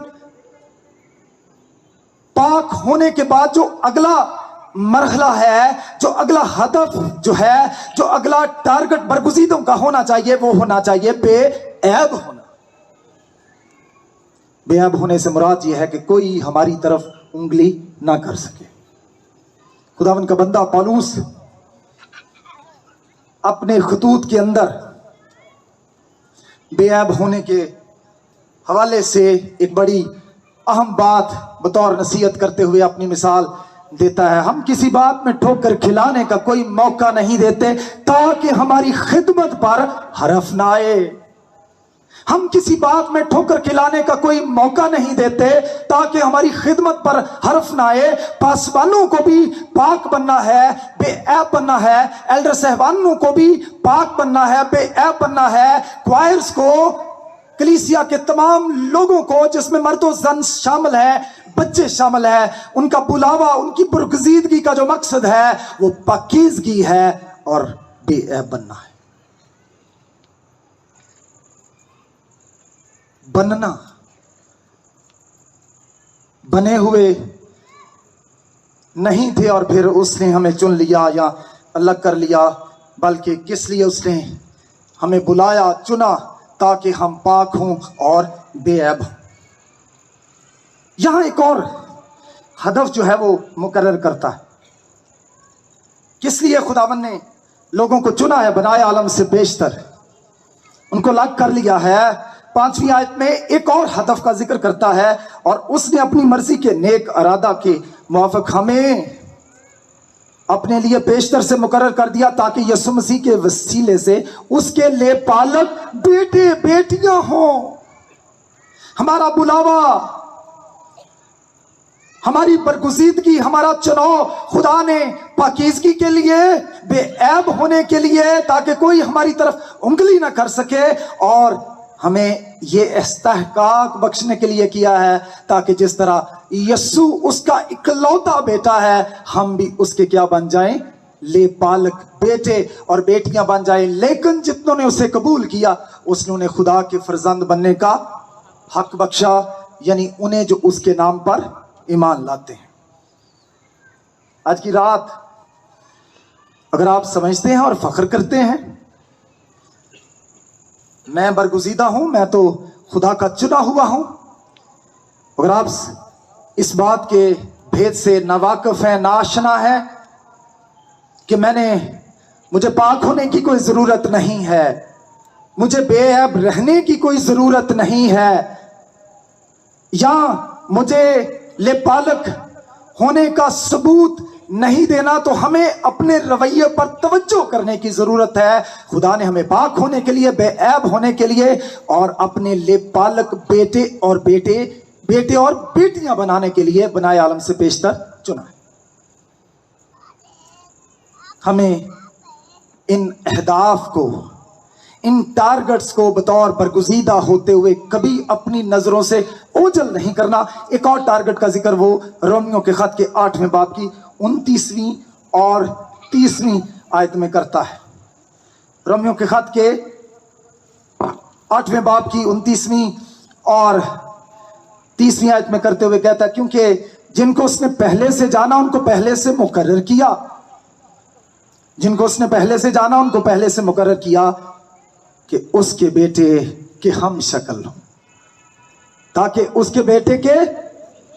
پاک ہونے کے بعد جو اگلا مرحلہ ہے, جو اگلا ہدف جو ہے, جو اگلا ٹارگٹ برگزیدوں کا ہونا چاہیے, وہ ہونا چاہیے بے عیب ہونا. بے عیب ہونے سے مراد یہ ہے کہ کوئی ہماری طرف انگلی نہ کر سکے. خداوند کا بندہ پالوس اپنے خطوط کے اندر بے عیب ہونے کے حوالے سے ایک بڑی اہم بات بطور نصیحت کرتے ہوئے اپنی مثال دیتا ہے. ہم کسی بات میں ٹھوکر کھلانے کا کوئی موقع نہیں دیتے تاکہ ہماری خدمت پر حرف نہ آئے. ہم کسی بات میں ٹھوکر کھلانے کا کوئی موقع نہیں دیتے تاکہ ہماری خدمت پر حرف نہ آئے. پاسبانوں کو بھی پاک بننا ہے, بے عیب بننا ہے. ایلڈر صاحبانوں کو بھی پاک بننا ہے, بے عیب بننا ہے. کوائرز کو, کلیسیا کے تمام لوگوں کو جس میں مرد و زن شامل ہے, بچے شامل ہیں, ان کا بلاوا, ان کی برگزیدگی کا جو مقصد ہے وہ پاکیزگی ہے اور بے عیب بننا ہے. بننا, بنے ہوئے نہیں تھے اور پھر اس نے ہمیں چن لیا یا الگ کر لیا, بلکہ کس لیے اس نے ہمیں بلایا, چنا, تاکہ ہم پاک ہوں اور بے عیب ہوں. یہاں ایک اور ہدف جو ہے وہ مقرر کرتا ہے. کس لیے خداوند نے لوگوں کو چنا ہے, بنایا عالم سے بیشتر, ان کو الگ کر لیا ہے. 5ویں آیت میں ایک اور ہدف کا ذکر کرتا ہے, اور اس نے اپنی مرضی کے نیک ارادہ کے موافق ہمیں اپنے لیے بیشتر سے مقرر کر دیا تاکہ یسوع مسیح کے وسیلے سے اس کے لے پالک بیٹے بیٹیاں ہوں. ہمارا بلاوا, ہماری برگزیدگی, ہمارا چناؤ خدا نے پاکیزگی کے لیے, بے عیب ہونے کے لیے, تاکہ کوئی ہماری طرف انگلی نہ کر سکے, اور ہمیں یہ استحقاق بخشنے کے لیے کیا ہے تاکہ جس طرح یسوع اس کا اکلوتا بیٹا ہے, ہم بھی اس کے کیا بن جائیں, لے پالک بیٹے اور بیٹیاں بن جائیں. لیکن جتنوں نے اسے قبول کیا اس نے انہیں خدا کے فرزند بننے کا حق بخشا, یعنی انہیں جو اس کے نام پر ایمان لاتے ہیں. آج کی رات اگر آپ سمجھتے ہیں اور فخر کرتے ہیں میں برگزیدہ ہوں, میں تو خدا کا چنا ہوا ہوں, اگر آپ اس بات کے بھید سے ناواقف ہیں, ناشنا ہیں کہ مجھے پاک ہونے کی کوئی ضرورت نہیں ہے, مجھے بے عیب رہنے کی کوئی ضرورت نہیں ہے, یا مجھے لے پالک ہونے کا ثبوت نہیں دینا, تو ہمیں اپنے رویے پر توجہ کرنے کی ضرورت ہے. خدا نے ہمیں پاک ہونے کے لیے, بے عیب ہونے کے لیے, اور اپنے لے پالک بیٹے اور بیٹیاں بنانے کے لیے بنائے عالم سے بیشتر چنا ہے. ہمیں ان اہداف کو, ان ٹارگٹس کو بطور برگزیدہ ہوتے ہوئے کبھی اپنی نظروں سے اوجھل نہیں کرنا. ایک اور ٹارگٹ کا ذکر وہ رومیوں کے خط کے 8ویں باب کی 29ویں اور 30ویں آیت میں کرتا ہے. رومیوں کے خط کے 8ویں باب کی 29ویں اور 30ویں آیت میں کرتے ہوئے کہتا ہے, کیونکہ جن کو اس نے پہلے سے جانا ان کو پہلے سے مقرر کیا, جن کو اس نے پہلے سے جانا ان کو پہلے سے مقرر کیا کہ اس کے بیٹے کے ہم شکل ہوں, تاکہ اس کے بیٹے کے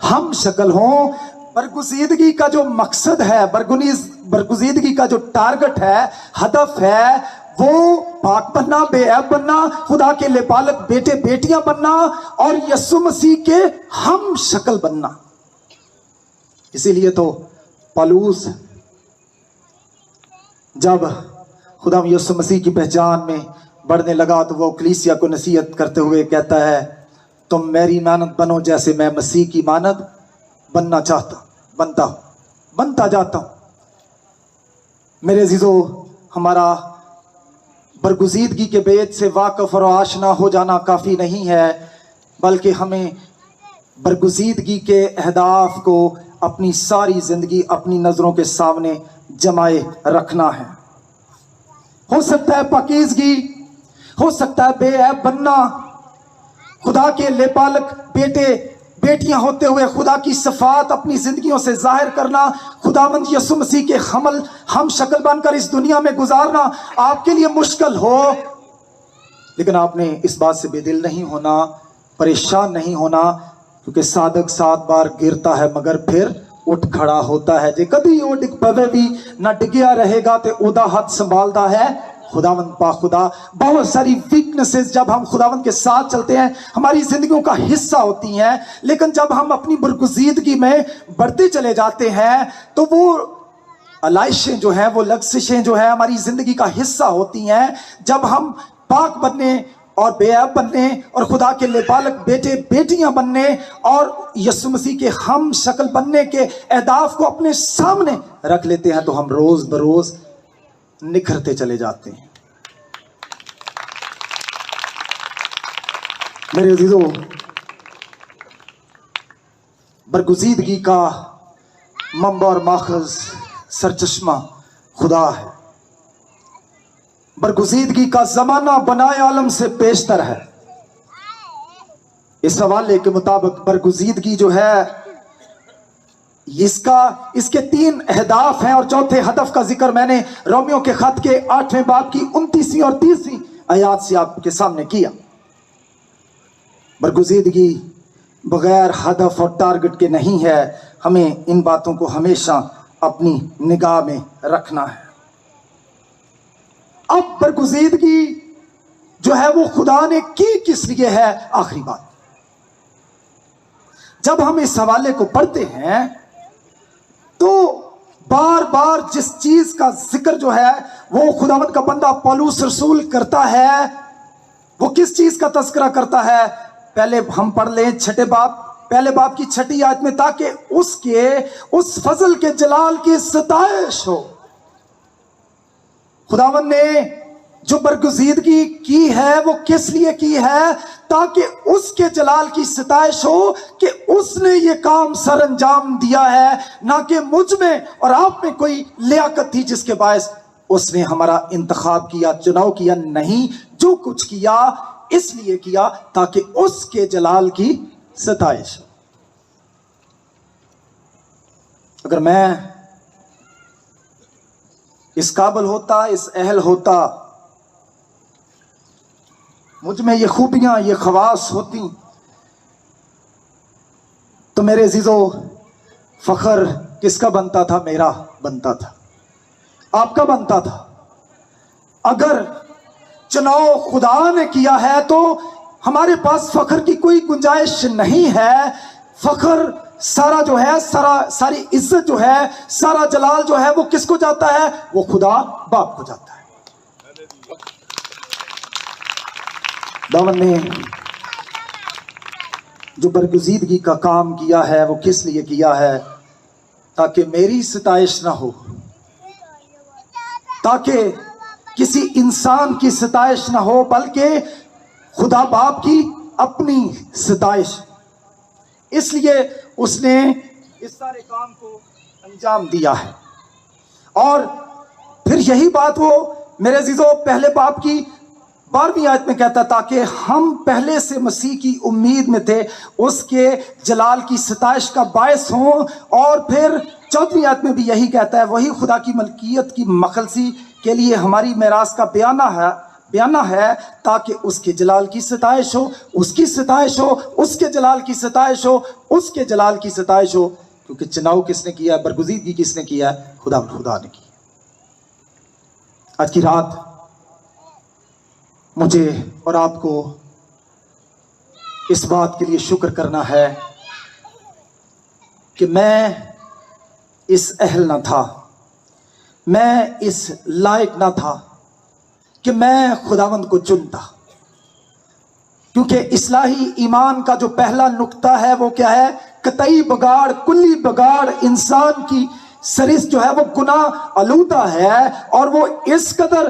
ہم شکل ہوں. برگزیدگی کا جو مقصد ہے, برگزیدگی کا جو ٹارگٹ ہے, ہدف ہے, وہ پاک بننا, بے عیب بننا, خدا کے لے پالک بیٹے بیٹیاں بننا, اور یسوع مسیح کے ہم شکل بننا. اسی لیے تو پالوس جب خدا یسوع مسیح کی پہچان میں بڑھنے لگا تو وہ کلیسیا کو نصیحت کرتے ہوئے کہتا ہے, تم میری مانند بنو جیسے میں مسیح کی مانند بننا بنتا جاتا ہوں. میرے عزیزو, ہمارا برگزیدگی کے بیت سے واقف اور آشنا ہو جانا کافی نہیں ہے, بلکہ ہمیں برگزیدگی کے اہداف کو اپنی ساری زندگی اپنی نظروں کے سامنے جمائے رکھنا ہے۔ ہو سکتا ہے پاکیزگی، ہو سکتا ہے بے عیب بننا، خدا کے لبالغ بیٹے بیٹیاں ہوتے ہوئے خدا کی صفات اپنی زندگیوں سے ظاہر کرنا، خداوند یسوع مسیح کے ہم شکل بن کر اس دنیا میں گزارنا آپ کے لیے مشکل ہو، لیکن آپ نے اس بات سے بے دل نہیں ہونا، پریشان نہیں ہونا، کیونکہ صادق 7 بار گرتا ہے مگر پھر اٹھ کھڑا ہوتا ہے۔ جے کبھی وہ ڈگ پوے بھی نہ ڈگیا رہے گا تے اودا ہاتھ سنبھالتا ہے خداوند پاک خدا۔ بہت ساری ویکنسز جب ہم خداوند کے ساتھ چلتے ہیں ہماری زندگیوں کا حصہ ہوتی ہیں، لیکن جب ہم اپنی برگزیدگی میں بڑھتے چلے جاتے ہیں تو وہ علائشیں جو ہیں، وہ لغزشیں جو ہیں ہماری زندگی کا حصہ ہوتی ہیں۔ جب ہم پاک بننے اور بے عیب بننے اور خدا کے لبالغ بیٹے بیٹیاں بننے اور یسوع مسیح کے ہم شکل بننے کے اہداف کو اپنے سامنے رکھ لیتے ہیں تو ہم روز بروز نکھرتے چلے جاتے ہیں۔ میرے عزیزو، برگزیدگی کا منبع اور ماخذ سرچشمہ خدا ہے۔ برگزیدگی کا زمانہ بنائے عالم سے بیشتر ہے۔ اس حوالے کے مطابق برگزیدگی جو ہے اس کے 3 اہداف ہیں، اور چوتھے ہدف کا ذکر میں نے رومیو کے خط کے 8ویں باب کی 29ویں اور 30ویں آیات سے آپ کے سامنے کیا۔ برگزیدگی بغیر ہدف اور ٹارگٹ کے نہیں ہے، ہمیں ان باتوں کو ہمیشہ اپنی نگاہ میں رکھنا ہے۔ اب برگزیدگی جو ہے وہ خدا نے کی کس لیے ہے؟ آخری بات، جب ہم اس حوالے کو پڑھتے ہیں تو بار بار جس چیز کا ذکر جو ہے وہ خداوند کا بندہ پولس رسول کرتا ہے، وہ کس چیز کا تذکرہ کرتا ہے؟ پہلے ہم پڑھ لیں پہلے باب کی 6 آیت میں، تاکہ اس فضل کے جلال کی ستائش ہو۔ خداوند نے جو برگزیدگی کی ہے وہ کس لیے کی ہے؟ تاکہ اس کے جلال کی ستائش ہو کہ اس نے یہ کام سر انجام دیا ہے، نہ کہ مجھ میں اور آپ میں کوئی لیاقت تھی جس کے باعث اس نے ہمارا انتخاب کیا، چناؤ کیا۔ نہیں، جو کچھ کیا اس لیے کیا تاکہ اس کے جلال کی ستائش ہو۔ اگر میں اس قابل ہوتا، اس اہل ہوتا، مجھ میں یہ خوبیاں، یہ خواص ہوتی، تو میرے عزیزو فخر کس کا بنتا تھا؟ میرا بنتا تھا، آپ کا بنتا تھا۔ اگر چناؤ خدا نے کیا ہے تو ہمارے پاس فخر کی کوئی گنجائش نہیں ہے۔ فخر سارا جو ہے، ساری عزت جو ہے، سارا جلال جو ہے وہ کس کو جاتا ہے؟ وہ خدا باپ کو جاتا ہے۔ داون نے جو برگزیدگی کا کام کیا ہے وہ کس لیے کیا ہے؟ تاکہ میری ستائش نہ ہو، تاکہ کسی انسان کی ستائش نہ ہو، بلکہ خدا باپ کی اپنی ستائش۔ اس لیے اس نے اس سارے کام کو انجام دیا ہے۔ اور پھر یہی بات وہ میرے عزیزو پہلے باب کی 12ویں آیت میں کہتا ہے، تاکہ ہم پہلے سے مسیح کی امید میں تھے اس کے جلال کی ستائش کا باعث ہوں۔ اور پھر 14ویں آیت میں بھی یہی کہتا ہے، وہی خدا کی ملکیت کی مخلصی کے لیے ہماری میراث کا بیانہ ہے تاکہ اس کے جلال کی ستائش ہو، اس کی ستائش ہو، اس کے جلال کی ستائش ہو، اس کے جلال کی ستائش ہو۔ کیونکہ چناؤ کس نے کیا ہے؟ برگزیدگی کس نے کیا ہے؟ خدا نے کی۔ آج کی رات مجھے اور آپ کو اس بات کے لیے شکر کرنا ہے کہ میں اس اہل نہ تھا، میں اس لائق نہ تھا کہ میں خداوند کو چنتا، کیونکہ اصلاحی ایمان کا جو پہلا نقطہ ہے وہ کیا ہے؟ قطعی بگاڑ، کلی بگاڑ۔ انسان کی سرشت جو ہے وہ گناہ آلودہ ہے، اور وہ اس قدر